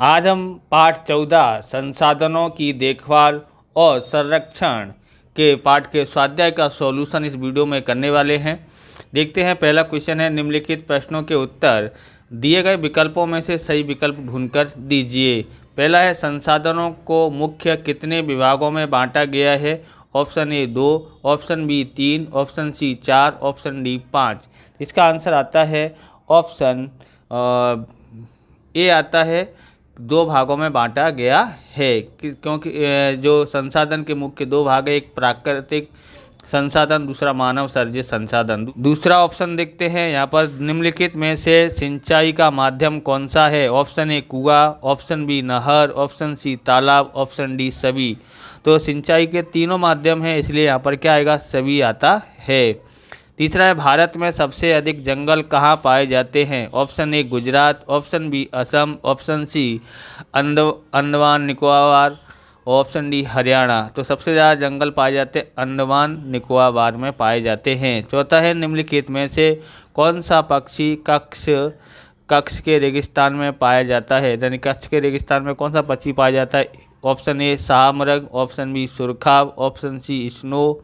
आज हम पाठ 14 संसाधनों की देखभाल और संरक्षण के पाठ के स्वाध्याय का सॉल्यूशन इस वीडियो में करने वाले हैं। देखते हैं, पहला क्वेश्चन है, निम्नलिखित प्रश्नों के उत्तर दिए गए विकल्पों में से सही विकल्प ढूंढकर दीजिए। पहला है, संसाधनों को मुख्य कितने विभागों में बांटा गया है? Option A 2, option B 3, option C 4, option D 5। इसका आंसर आता है ऑप्शन ए आता है 2 भागों में बांटा गया है, क्योंकि जो संसाधन के मुख्य 2 भाग है, एक प्राकृतिक संसाधन, दूसरा मानव सर्जित संसाधन। दूसरा ऑप्शन देखते हैं यहाँ पर, निम्नलिखित में से सिंचाई का माध्यम कौन सा है? ऑप्शन ए कुआं, ऑप्शन बी नहर, ऑप्शन सी तालाब, ऑप्शन डी सभी। तो सिंचाई के तीनों माध्यम हैं, इसलिए यहाँ पर क्या आएगा? सभी आता है। तीसरा है, भारत में सबसे अधिक जंगल कहाँ पाए जाते हैं? Option A Gujarat, option B Assam, option C Andaman Nicobar, option D Haryana. तो सबसे ज़्यादा जंगल पाए जाते हैं अंडमान निकोबार में पाए जाते हैं। चौथा है, निम्नलिखित में से कौन सा पक्षी कच्छ के रेगिस्तान में पाया जाता है? यानी कच्छ के रेगिस्तान में कौन सा पक्षी पाया जाता है? ऑप्शन ए शाहमृग, ऑप्शन बी सुरखाब, option C snow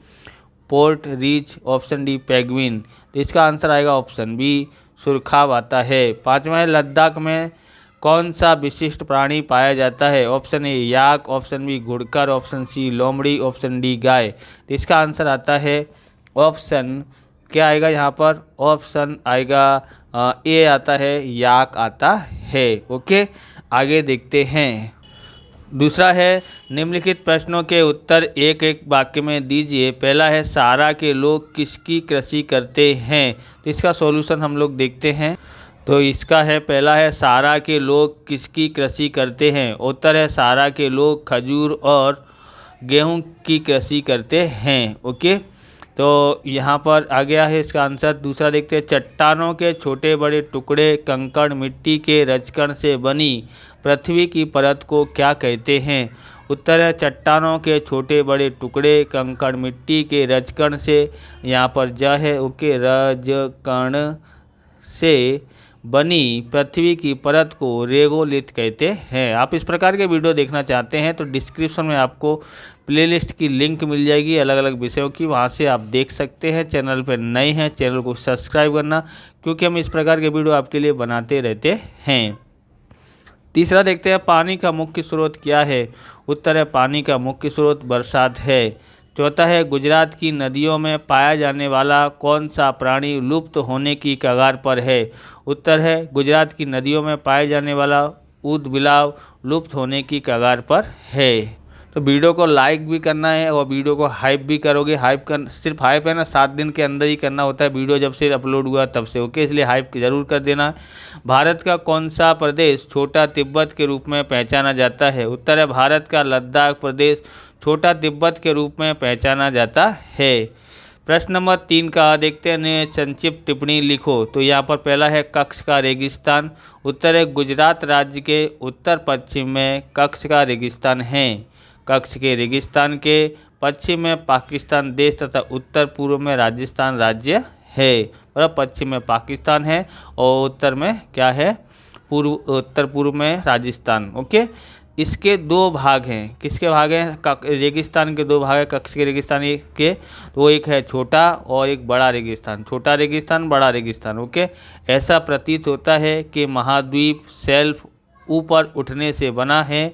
partridge, option D penguin. तो इसका आंसर आएगा ऑप्शन बी सुरखाब आता है। पांचवा है, लद्दाख में कौन सा विशिष्ट प्राणी पाया जाता है? Option A yak, option B घुड़कर, ऑप्शन सी लोमड़ी, ऑप्शन डी गाय। तो इसका आंसर आता है ऑप्शन, क्या आएगा यहाँ पर? ऑप्शन आएगा ए आता है, याक आता है। ओके, आगे देखते हैं। दूसरा है, निम्नलिखित प्रश्नों के उत्तर एक एक वाक्य में दीजिए। पहला है, सहारा के लोग किसकी कृषि करते हैं? तो इसका सॉल्यूशन हम लोग देखते हैं। तो इसका है, पहला है, सहारा के लोग किसकी कृषि करते हैं? उत्तर है, सहारा के लोग खजूर और गेहूं की कृषि करते हैं। ओके, तो यहाँ पर आ गया है इसका आंसर। दूसरा देखते हैं, चट्टानों के छोटे बड़े टुकड़े कंकड़ मिट्टी के रजकण से बनी पृथ्वी की परत को क्या कहते हैं? उत्तर है, चट्टानों के छोटे बड़े टुकड़े कंकड़ मिट्टी के रजकण से, यहाँ पर ज है, ओके, रजकण से बनी पृथ्वी की परत को रेगोलिथ कहते हैं। आप इस प्रकार के वीडियो देखना चाहते हैं तो डिस्क्रिप्शन में आपको प्लेलिस्ट की लिंक मिल जाएगी अलग अलग विषयों की, वहां से आप देख सकते हैं। चैनल पर नए हैं, चैनल को सब्सक्राइब करना, क्योंकि हम इस प्रकार के वीडियो आपके लिए बनाते रहते हैं। तीसरा देखते हैं, पानी का मुख्य स्रोत क्या है? उत्तर है, पानी का मुख्य स्रोत बरसात है। चौथा है, गुजरात की नदियों में पाया जाने वाला कौन सा प्राणी लुप्त होने की कगार पर है? उत्तर है, गुजरात की नदियों में पाए जाने वाला ऊदबिलाव लुप्त होने की कगार पर है। तो वीडियो को लाइक भी करना है और वीडियो को हाइप भी करोगे। सिर्फ हाइप है ना, 7 दिन के अंदर ही करना होता है, वीडियो जब से अपलोड हुआ तब से। ओके, इसलिए हाइप ज़रूर कर देना। भारत का कौन सा प्रदेश छोटा तिब्बत के रूप में पहचाना जाता है? उत्तर है, भारत का लद्दाख प्रदेश छोटा तिब्बत के रूप में पहचाना जाता है। प्रश्न नंबर 3 का देखते हैं, संक्षिप्त टिप्पणी लिखो। तो यहाँ पर पहला है, कच्छ का रेगिस्तान। उत्तर है, गुजरात राज्य के उत्तर पश्चिम में कच्छ का रेगिस्तान है। कच्छ के रेगिस्तान के पश्चिम में पाकिस्तान देश तथा उत्तर पूर्व में राजस्थान राज्य है। और पश्चिम में पाकिस्तान है और उत्तर में क्या है? उत्तर पूर्व में राजस्थान। ओके, इसके 2 भाग हैं। किसके भाग हैं? रेगिस्तान के 2 भाग हैं कच्छ के रेगिस्तान के। तो एक है छोटा और एक बड़ा रेगिस्तान। छोटा रेगिस्तान, बड़ा रेगिस्तान। ओके, ऐसा प्रतीत होता है कि महाद्वीप शेल्फ ऊपर उठने से बना है।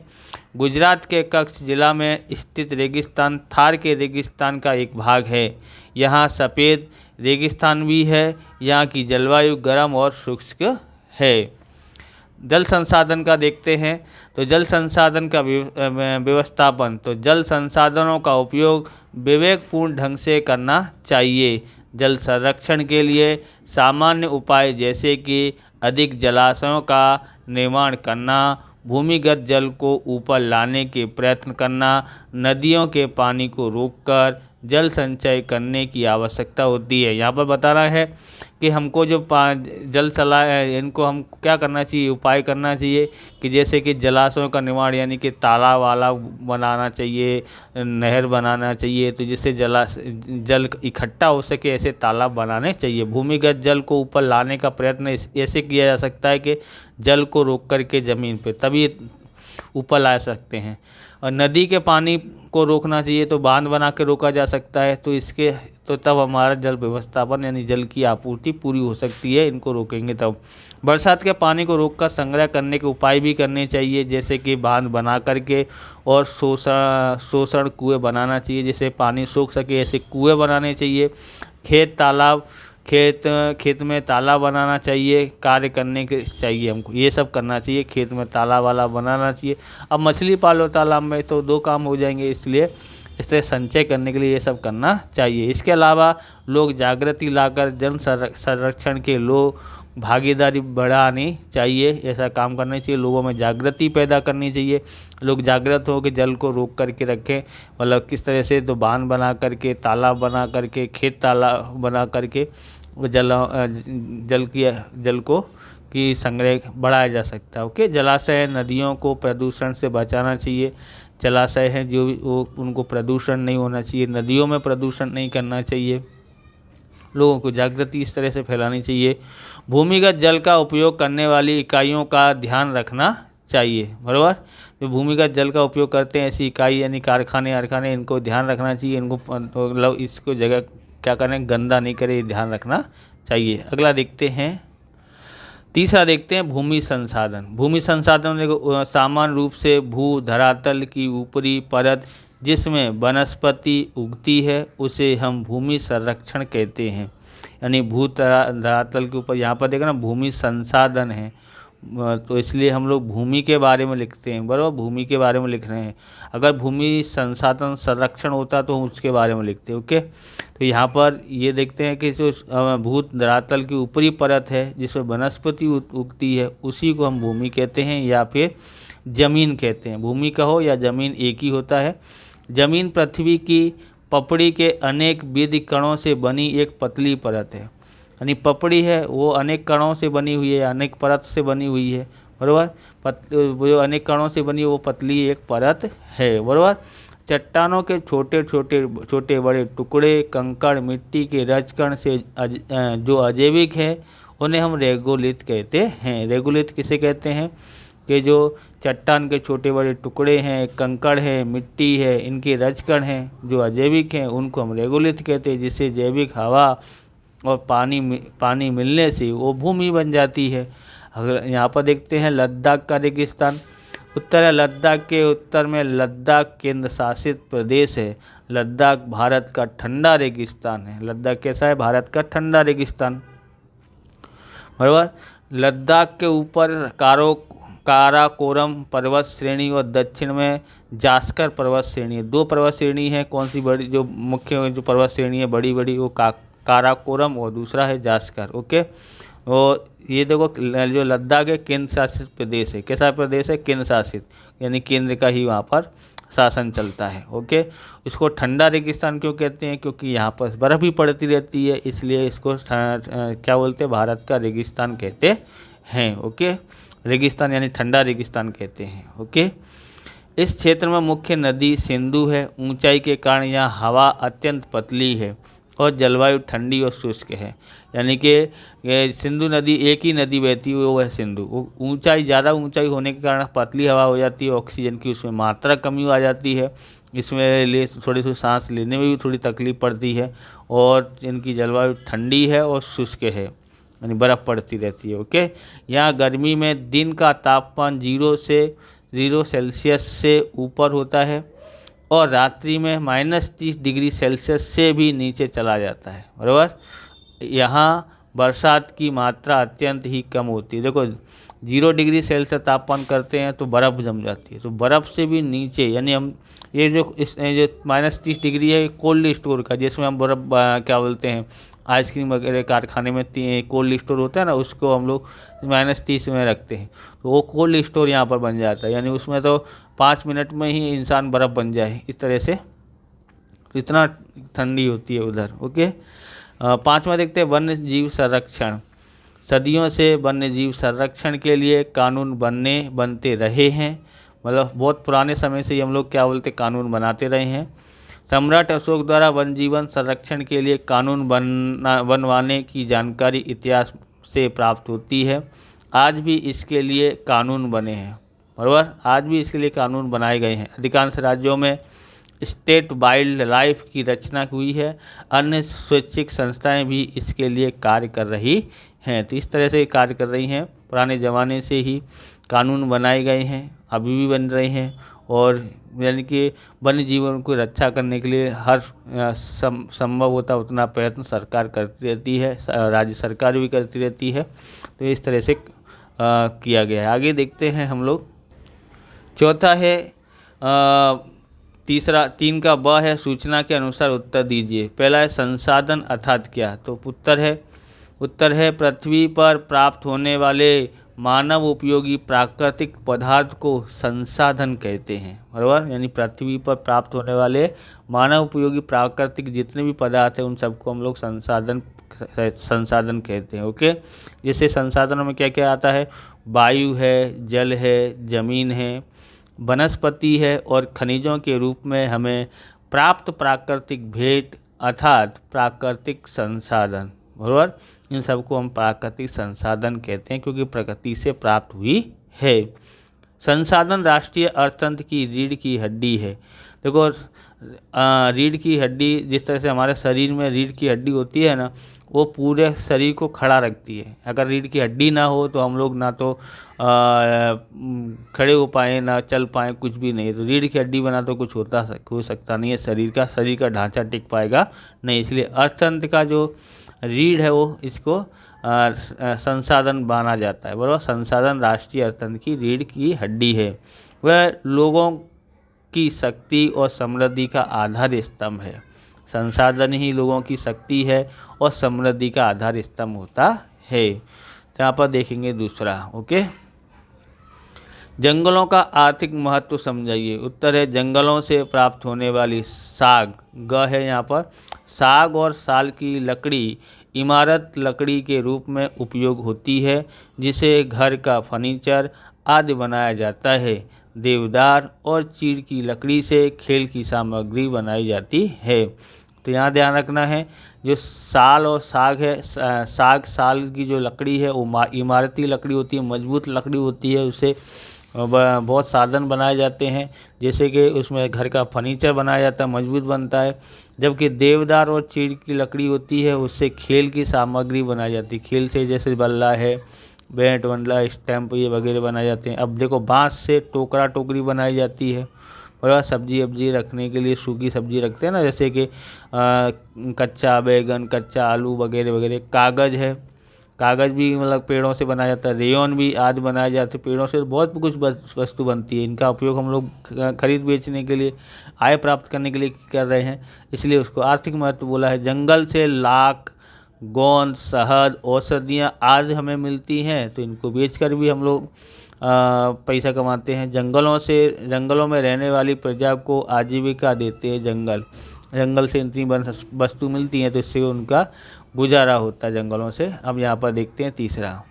गुजरात के कच्छ जिला में स्थित रेगिस्तान थार के रेगिस्तान का एक भाग है। यहाँ सफ़ेद रेगिस्तान भी है। यहाँ की जलवायु गर्म और शुष्क है। जल संसाधन का देखते हैं। तो जल संसाधन का व्यवस्थापन, तो जल संसाधनों का उपयोग विवेकपूर्ण ढंग से करना चाहिए। जल संरक्षण के लिए सामान्य उपाय जैसे कि अधिक जलाशयों का निर्माण करना, भूमिगत जल को ऊपर लाने के प्रयत्न करना, नदियों के पानी को रोककर जल संचय करने की आवश्यकता होती है। यहाँ पर बताना है कि हमको जो जल चला है इनको हम क्या करना चाहिए, उपाय करना चाहिए कि जैसे कि जलाशयों का निर्माण यानी कि तालाब वाला बनाना चाहिए, नहर बनाना चाहिए, तो जिससे जल इकट्ठा हो सके ऐसे तालाब बनाने चाहिए। भूमिगत जल को ऊपर लाने का प्रयत्न ऐसे किया जा सकता है कि जल को रोक करके ज़मीन पे, तभी ऊपर ला सकते हैं। और नदी के पानी को रोकना चाहिए, तो बांध बना के रोका जा सकता है, तो तब हमारा जल व्यवस्थापन यानी जल की आपूर्ति पूरी हो सकती है, इनको रोकेंगे तब। बरसात के पानी को रोककर संग्रह करने के उपाय भी करने चाहिए, जैसे कि बांध बना करके और शोषण कुएँ बनाना चाहिए, जिससे पानी सूख सके, ऐसे कुएँ बनाने चाहिए। खेत में तालाब बनाना चाहिए, कार्य करने के चाहिए हमको, ये सब करना चाहिए, खेत में तालाब वाला बनाना चाहिए। अब मछली पालो तालाब में तो 2 काम हो जाएंगे, इसलिए इस तरह संचय करने के लिए ये सब करना चाहिए। इसके अलावा लोग जागृति लाकर जल संरक्षण के भागीदारी बढ़ानी चाहिए, ऐसा काम करना चाहिए, लोगों में जागृति पैदा करनी चाहिए। लोग जागृत हो के जल को रोक करके रखें, मतलब किस तरह से, तो बांध बना करके, तालाब बना करके, खेत तालाब बना करके जल को की संग्रह बढ़ाया जा सकता है। ओके, जलाशय नदियों को प्रदूषण से बचाना चाहिए। जलाशय हैं जो उनको प्रदूषण नहीं होना चाहिए, नदियों में प्रदूषण नहीं करना चाहिए, लोगों को जागृति इस तरह से फैलानी चाहिए। भूमिगत जल का उपयोग करने वाली इकाइयों का ध्यान रखना चाहिए, बराबर। जो भूमिगत जल का उपयोग करते हैं ऐसी इकाई यानी कारखाने, इनको ध्यान रखना चाहिए, इनको मतलब इसको जगह क्या करें, गंदा नहीं करे, ध्यान रखना चाहिए। अगला देखते हैं, तीसरा देखते हैं भूमि संसाधन। भूमि संसाधन देखो, सामान्य रूप से भू धरातल की ऊपरी परत जिसमें वनस्पति उगती है उसे हम भूमि संरक्षण कहते हैं। यानी धरातल के ऊपर, यहाँ पर देखो ना भूमि संसाधन है, तो इसलिए हम लोग भूमि के बारे में लिखते हैं, बराबर, भूमि के बारे में लिख रहे हैं। अगर भूमि संसाधन संरक्षण होता तो हम उसके बारे में लिखते हैं। ओके, तो यहाँ पर ये देखते हैं कि जो भूत धरातल की ऊपरी परत है जिसमें वनस्पति उगती है उसी को हम भूमि कहते हैं या फिर जमीन कहते हैं। भूमि कहो या जमीन एक ही होता है। जमीन पृथ्वी की पपड़ी के अनेक विधि कणों से बनी एक पतली परत है। यानी पपड़ी है वो अनेक कणों से बनी हुई है, अनेक परत से बनी हुई है, बराबर। वो अनेक कणों से बनी वो पतली एक परत है, बराबर। चट्टानों के छोटे बड़े टुकड़े, कंकड़, मिट्टी के रजकण से जो अजैविक है उन्हें हम रेगोलिथ कहते हैं। रेगोलिथ किसे कहते हैं कि जो चट्टान के छोटे बड़े टुकड़े हैं, कंकड़ है, मिट्टी है, इनके रजकण हैं जो अजैविक हैं उनको हम रेगोलिथ कहते हैं, जिससे जैविक हवा और पानी मिलने से वो भूमि बन जाती है। अगर यहाँ पर देखते हैं लद्दाख का रेगिस्तान। उत्तर लद्दाख के उत्तर में लद्दाख केंद्र शासित प्रदेश है। लद्दाख भारत का ठंडा रेगिस्तान है। लद्दाख कैसा है? भारत का ठंडा रेगिस्तान, बराबर। लद्दाख के ऊपर काराकोरम पर्वत श्रेणी और दक्षिण में जास्कर पर्वत श्रेणी है। 2 पर्वत श्रेणी है। कौन सी बड़ी, जो मुख्य जो पर्वत श्रेणी है बड़ी वो काराकोरम और दूसरा है जास्कर। ओके, और ये देखो जो लद्दाख है केंद्र शासित प्रदेश है। कैसा प्रदेश है? केंद्र शासित, यानी केंद्र का ही वहाँ पर शासन चलता है। ओके, इसको ठंडा रेगिस्तान क्यों कहते हैं? क्योंकि यहाँ पर बर्फ़ भी पड़ती रहती है, इसलिए इसको क्या बोलते हैं? भारत का रेगिस्तान कहते हैं। ओके, रेगिस्तान यानी ठंडा रेगिस्तान कहते हैं। ओके, इस क्षेत्र में मुख्य नदी सिंधु है। ऊंचाई के कारण यहाँ हवा अत्यंत पतली है और जलवायु ठंडी और शुष्क है। यानी कि सिंधु नदी एक ही नदी बहती है, वो है सिंधु। ऊंचाई ज़्यादा ऊंचाई होने के कारण पतली हवा हो जाती है, ऑक्सीजन की उसमें मात्रा कमी आ जाती है, इसमें थोड़ी सी सांस लेने में भी थोड़ी तकलीफ पड़ती है, और इनकी जलवायु ठंडी है और शुष्क है, यानी बर्फ़ पड़ती रहती है। ओके, यहाँ गर्मी में दिन का तापमान 0 सेल्सियस से ऊपर होता है और रात्रि में -30 डिग्री सेल्सियस से भी नीचे चला जाता है, बराबर। यहाँ बरसात की मात्रा अत्यंत ही कम होती है। देखो 0 डिग्री सेल्सियस तापमान करते हैं तो बर्फ़ जम जाती है, तो बर्फ़ से भी नीचे, यानी हम ये जो -30 डिग्री है कोल्ड स्टोर का, जिसमें हम बर्फ़ क्या बोलते हैं आइसक्रीम वगैरह कारखाने में कोल्ड स्टोर होता है ना, उसको हम लोग -30 में रखते हैं, तो वो कोल्ड स्टोर यहाँ पर बन जाता है। यानी उसमें तो 5 मिनट में ही इंसान बर्फ़ बन जाए, इस तरह से इतना ठंडी होती है उधर। ओके। 5वां देखते हैं वन्य जीव संरक्षण। सदियों से वन्य जीव संरक्षण के लिए कानून बनते रहे हैं, मतलब बहुत पुराने समय से ही हम लोग क्या बोलते कानून बनाते रहे हैं। सम्राट अशोक द्वारा वन जीवन संरक्षण के लिए कानून बनवाने की जानकारी इतिहास से प्राप्त होती है। आज भी इसके लिए कानून बने हैं, बराबर, आज भी इसके लिए कानून बनाए गए हैं। अधिकांश राज्यों में स्टेट वाइल्ड लाइफ की रचना हुई है। अन्य स्वैच्छिक संस्थाएं भी इसके लिए कार्य कर रही हैं। तो इस तरह से कार्य कर रही हैं। पुराने ज़माने से ही कानून बनाए गए हैं, अभी भी बन रहे हैं, और यानी कि वन्य जीवन को रक्षा करने के लिए हर संभव होता उतना प्रयत्न सरकार करती रहती है, राज्य सरकार भी करती रहती है। तो इस तरह से किया गया है। आगे देखते हैं हम लोग। चौथा है 3 का ब है सूचना के अनुसार उत्तर दीजिए। पहला है संसाधन अर्थात क्या, तो उत्तर है पृथ्वी पर प्राप्त होने वाले मानव उपयोगी प्राकृतिक पदार्थ को संसाधन कहते हैं, बराबर, यानी पृथ्वी पर प्राप्त होने वाले मानव उपयोगी प्राकृतिक जितने भी पदार्थ हैं उन सबको हम लोग संसाधन कहते हैं। ओके। जैसे संसाधनों में क्या क्या आता है, वायु है, जल है, जमीन है, वनस्पति है, और खनिजों के रूप में हमें प्राप्त प्राकृतिक भेंट अर्थात प्राकृतिक संसाधन, बराबर, इन सबको हम प्राकृतिक संसाधन कहते हैं क्योंकि प्रकृति से प्राप्त हुई है। संसाधन राष्ट्रीय अर्थतंत्र की रीढ़ की हड्डी है। देखो रीढ़ की हड्डी, जिस तरह से हमारे शरीर में रीढ़ की हड्डी होती है ना, वो पूरे शरीर को खड़ा रखती है। अगर रीढ़ की हड्डी ना हो तो हम लोग ना तो खड़े हो पाए, ना चल पाए, कुछ भी नहीं। तो रीढ़ की हड्डी बना तो कुछ हो सकता नहीं है, शरीर का ढांचा टिक पाएगा नहीं। इसलिए अर्थतंत्र का जो रीढ़ है वो इसको संसाधन माना जाता है, बराबर। संसाधन राष्ट्रीय अर्थतंत्र की रीढ़ की हड्डी है। वह लोगों की शक्ति और समृद्धि का आधार स्तंभ है। संसाधन ही लोगों की शक्ति है और समृद्धि का आधार स्तंभ होता है। तो यहाँ पर देखेंगे दूसरा। ओके। जंगलों का आर्थिक महत्व समझाइए। उत्तर है जंगलों से प्राप्त होने वाली साग, ग है यहाँ पर, साग और साल की लकड़ी इमारत लकड़ी के रूप में उपयोग होती है, जिसे घर का फर्नीचर आदि बनाया जाता है। देवदार और चीड़ की लकड़ी से खेल की सामग्री बनाई जाती है। तो यहाँ ध्यान रखना है, जो साल और साग है, साल की जो लकड़ी है वो इमारती लकड़ी होती है, मजबूत लकड़ी होती है, उससे बहुत साधन बनाए जाते हैं, जैसे कि उसमें घर का फर्नीचर बनाया जाता है, मजबूत बनता है। जबकि देवदार और चीड़ की लकड़ी होती है, उससे खेल की सामग्री बनाई जाती है। खेल से जैसे बल्ला है, बैट बल्ला, स्टैम्प, ये वगैरह बनाए जाते हैं। अब देखो बांस से टोकरा टोकरी बनाई जाती है, और सब्जी वब्जी रखने के लिए सूखी सब्जी रखते हैं ना, जैसे कि कच्चा बैगन, कच्चा आलू वगैरह वगैरह। कागज़ है, कागज़ भी मतलब पेड़ों से बनाया जाता है। रेयन भी आदि बनाए जाते हैं पेड़ों से। बहुत कुछ वस्तु बनती है। इनका उपयोग हम लोग खरीद बेचने के लिए, आय प्राप्त करने के लिए कर रहे हैं, इसलिए उसको आर्थिक महत्व बोला है। जंगल से लाख, गोंद, शहद, औषधियाँ आदि हमें मिलती हैं, तो इनको बेचकर भी हम लोग पैसा कमाते हैं। जंगलों में रहने वाली प्रजा को आजीविका देते हैं जंगल से इतनी वस्तु मिलती हैं, तो इससे उनका गुजारा होता है जंगलों से। अब यहाँ पर देखते हैं तीसरा।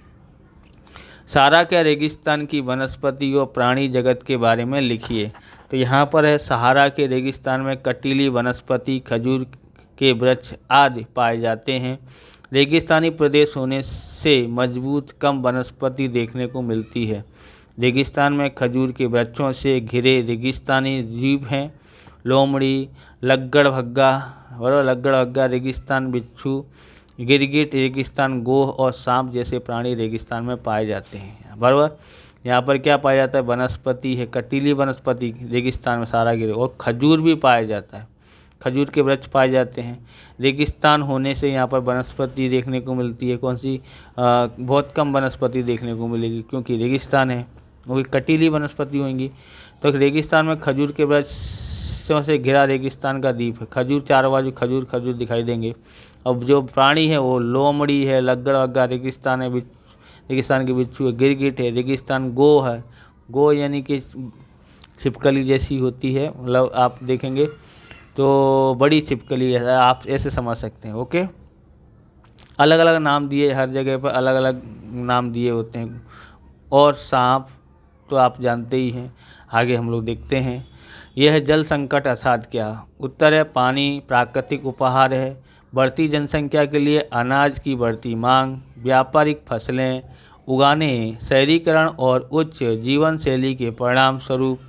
सहारा के रेगिस्तान की वनस्पति और प्राणी जगत के बारे में लिखिए। तो यहाँ पर है सहारा के रेगिस्तान में कटीली वनस्पति, खजूर के वृक्ष आदि पाए जाते हैं। रेगिस्तानी प्रदेश होने से मजबूत कम वनस्पति देखने को मिलती है। रेगिस्तान में खजूर के वृक्षों से घिरे रेगिस्तानी जीव हैं। लोमड़ी, लग्गड़भग्गा, रेगिस्तान बिच्छू, गिरगिट, रेगिस्तान गोह और सांप जैसे प्राणी रेगिस्तान में पाए जाते हैं, बराबर। यहाँ पर क्या पाया जाता है, वनस्पति है, कटीली वनस्पति रेगिस्तान में सारा गिरे, और खजूर भी पाया जाता है, खजूर के वृक्ष पाए जाते हैं। रेगिस्तान होने से यहाँ पर वनस्पति देखने को मिलती है। कौन सी? बहुत कम वनस्पति देखने को मिलेगी, क्योंकि रेगिस्तान है, वो कटीली वनस्पति होंगी। तो रेगिस्तान में खजूर के वृक्षों से घिरा रेगिस्तान का द्वीप है। खजूर चारों बाजू खजूर दिखाई देंगे। अब जो प्राणी है वो लोमड़ी है, लग्गड़बग्गा रेगिस्तान है, रेगिस्तान के बिच्छू है, गिरगिट है, रेगिस्तान गो है, गो यानी कि छिपकली जैसी होती है, मतलब आप देखेंगे तो बड़ी छिपकली है, आप ऐसे समझ सकते हैं। ओके, अलग अलग नाम दिए, हर जगह पर अलग अलग नाम दिए होते हैं। और सांप तो आप जानते ही हैं। आगे हम लोग देखते हैं, यह है जल संकट अर्थात क्या। उत्तर है पानी प्राकृतिक उपहार है, बढ़ती जनसंख्या के लिए अनाज की बढ़ती मांग, व्यापारिक फसलें उगाने, शहरीकरण और उच्च जीवन शैली के परिणाम स्वरूप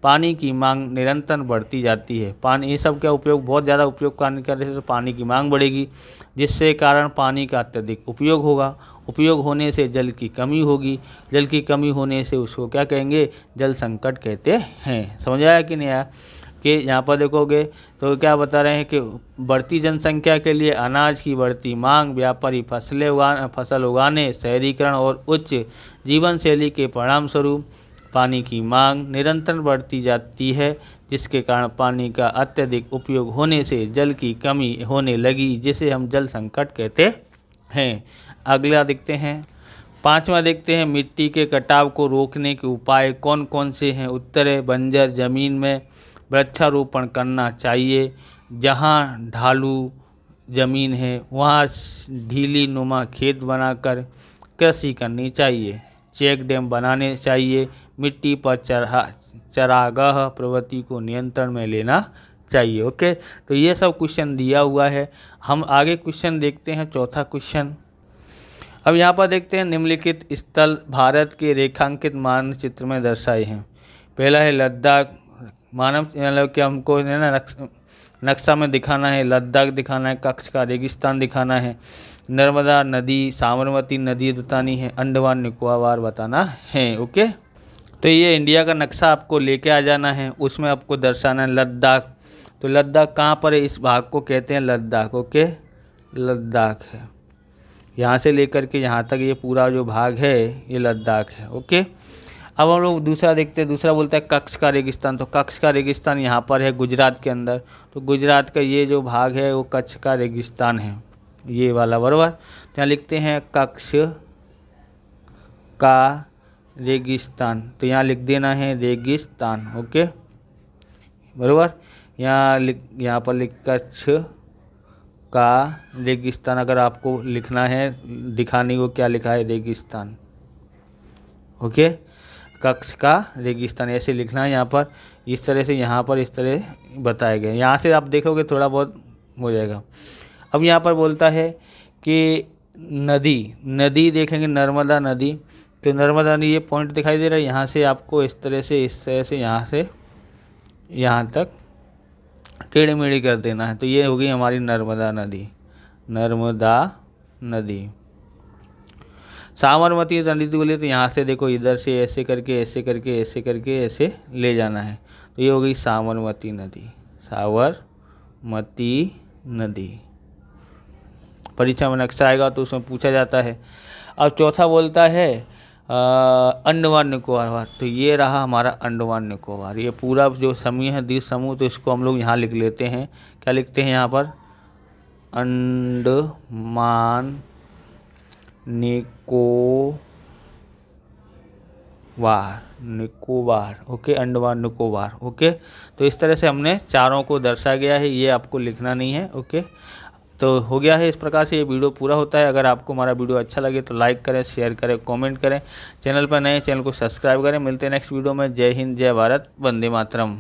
पानी की मांग निरंतर बढ़ती जाती है। पानी, ये सब का उपयोग बहुत ज़्यादा उपयोग करने से तो पानी की मांग बढ़ेगी, जिससे कारण पानी का अत्यधिक उपयोग होगा। उपयोग होने से जल की कमी होगी, जल की कमी होने से उसको क्या कहेंगे, जल संकट कहते हैं। समझ आया कि नहीं आया? कि यहाँ पर देखोगे तो क्या बता रहे हैं कि बढ़ती जनसंख्या के लिए अनाज की बढ़ती मांग, व्यापारी फसल उगाने, शहरीकरण और उच्च जीवन शैली के परिणाम स्वरूप पानी की मांग निरंतर बढ़ती जाती है, जिसके कारण पानी का अत्यधिक उपयोग होने से जल की कमी होने लगी, जिसे हम जल संकट कहते हैं। अगला देखते हैं, पांचवा देखते हैं, मिट्टी के कटाव को रोकने के उपाय कौन कौन से हैं। उत्तर है बंजर जमीन में वृक्षारोपण करना चाहिए, जहां ढालू ज़मीन है वहां ढीली नुमा खेत बनाकर कृषि करनी चाहिए, चेक डैम बनाने चाहिए, मिट्टी पर चरागाह प्रवृत्ति को नियंत्रण में लेना चाहिए। ओके, तो ये सब क्वेश्चन दिया हुआ है। हम आगे क्वेश्चन देखते हैं, चौथा क्वेश्चन। अब यहाँ पर देखते हैं, निम्नलिखित स्थल भारत के रेखांकित मानचित्र में दर्शाए हैं। पहला है लद्दाख, मतलब कि हमको ना नक्शा में दिखाना है, लद्दाख दिखाना है, कच्छ का रेगिस्तान दिखाना है, नर्मदा नदी, साबरमती नदी बतानी है, अंडमान निकोबार बताना है। ओके, तो ये इंडिया का नक्शा आपको लेके आ जाना है, उसमें आपको दर्शाना है लद्दाख। तो लद्दाख कहाँ पर है, इस भाग को कहते हैं लद्दाख। ओके, लद्दाख है, यहाँ से लेकर के यहाँ तक ये पूरा जो भाग है ये लद्दाख है। ओके, अब हम लोग दूसरा देखते हैं, दूसरा बोलता है कच्छ का रेगिस्तान। तो कच्छ का रेगिस्तान यहाँ पर है गुजरात के अंदर, तो गुजरात का ये जो भाग है वो कच्छ का रेगिस्तान है, ये वाला, बराबर। तो यहाँ लिखते हैं कच्छ का रेगिस्तान, तो यहाँ लिख देना है रेगिस्तान। ओके, बराबर। यहाँ पर लिख कच्छ का रेगिस्तान, अगर आपको लिखना है, दिखाने को क्या लिखा है, रेगिस्तान। ओके, कच्छ का रेगिस्तान ऐसे लिखना है यहाँ पर, इस तरह से, यहाँ पर इस तरह बताया गया। यहाँ से आप देखोगे थोड़ा बहुत हो जाएगा। अब यहाँ पर बोलता है कि नदी देखेंगे, नर्मदा नदी। तो नर्मदा नदी ये पॉइंट दिखाई दे रहा है, यहाँ से आपको इस तरह से यहाँ से यहाँ तक टेढ़ी मेढ़ी कर देना है। तो ये हो गई हमारी नर्मदा नदी, नर्मदा नदी। साबरमती नदी को लिए तो यहाँ से देखो, इधर से ऐसे करके ऐसे करके ऐसे करके ऐसे ले जाना है, तो ये हो गई साबरमती नदी, साबरमती नदी। परीक्षा में नक्शा आएगा तो उसमें पूछा जाता है। अब चौथा बोलता है अंडमान निकोबार। तो ये रहा हमारा अंडमान निकोबार, ये पूरा जो समूह है, द्वीप समूह, तो इसको हम लोग यहाँ लिख लेते हैं। क्या लिखते हैं यहाँ पर, अंडमान निकोबार। ओके, अंडमान निकोबार। ओके, तो इस तरह से हमने चारों को दर्शाया गया है, ये आपको लिखना नहीं है। ओके, तो हो गया है। इस प्रकार से ये वीडियो पूरा होता है। अगर आपको हमारा वीडियो अच्छा लगे तो लाइक करें, शेयर करें, कमेंट करें। चैनल पर नए चैनल को सब्सक्राइब करें। मिलते हैं नेक्स्ट वीडियो में। जय हिंद, जय भारत, वंदे मातरम।